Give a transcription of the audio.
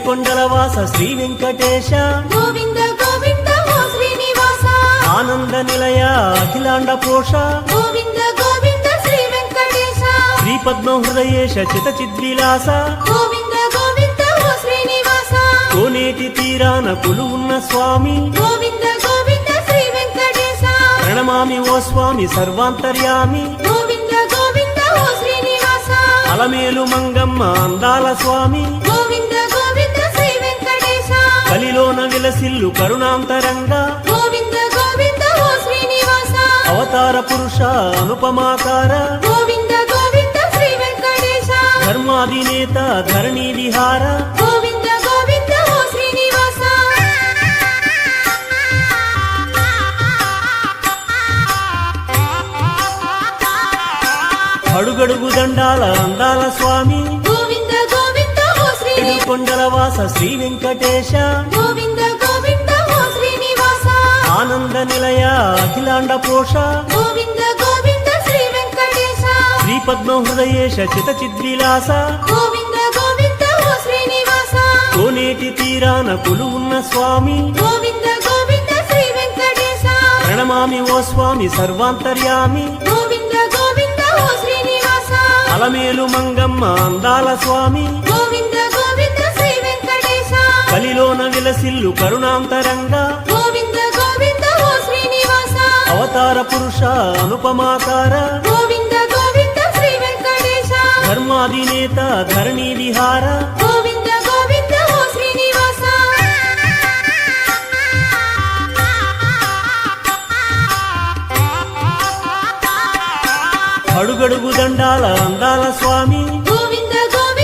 కొండలవాస శ్రీ వెంకటేశ గోవింద గోవింద ఓ శ్రీనివాస ఆనంద నిలయ అఖిలాండ పోష గోవింద గోవింద శ్రీ వెంకటేశ శ్రీ పద్మ హృదయేశ చిత చిద్విలాస గోవింద గోవింద ఓ శ్రీనివాస కోనేటి తీరాన కొలువున్న స్వామి గోవింద గోవింద శ్రీ వెంకటేశ ప్రణమామి ఓ స్వామి సర్వాంతర్యామి గోవింద గోవింద ఓ శ్రీనివాస అలమేలు మంగమ్మ అందాల స్వామి గోవింద గోవింద శ్రీ వెంకటేశ కలిలోన విలసిల్లు కరుణాంతరంగా గోవింద గోవింద ఓ శ్రీనివాస అవతార పురుష అనుపమాకార గోవింద గోవింద శ్రీ వెంకటేశ ధర్మాధినేత ధరణి విహార గోవింద గోవింద ఓ శ్రీనివాస అడుగడుగు దండాల అందాల స్వామి గోవింద గోవింద ఓ శ్రీని కొండలవాస శ్రీ వెంకటేశ గోవింద గోవింద ఓ శ్రీనివాస ఆనంద నిలయ అఖిలాండ పోష గోవింద గోవింద శ్రీ వెంకటేశ శ్రీ పద్మ హృదయేశ చిత చిద్విలాస గోవింద గోవింద ఓ శ్రీనివాస కోనేటి తీరాన కొలువున్న స్వామి గోవింద గోవింద శ్రీ వెంకటేశ ప్రణమామి ఓ స్వామి సర్వాంతర్యామి గోవింద గోవింద ఓ శ్రీనివాస అలమేలు మంగమ్మ అందాల స్వామి గోవింద గోవింద శ్రీ వెంకటేశ కలిలోన విలసిల్లు కరుణాంతరంగా గోవింద గోవింద ఓ శ్రీనివాస అవతార పురుష అనుపమాకార గోవింద గోవింద శ్రీ వెంకటేశ ధర్మాధినేత ధరణి విహార గోవింద గోవింద ఓ శ్రీనివాస అడుగడుగు దండాల అందాల స్వామి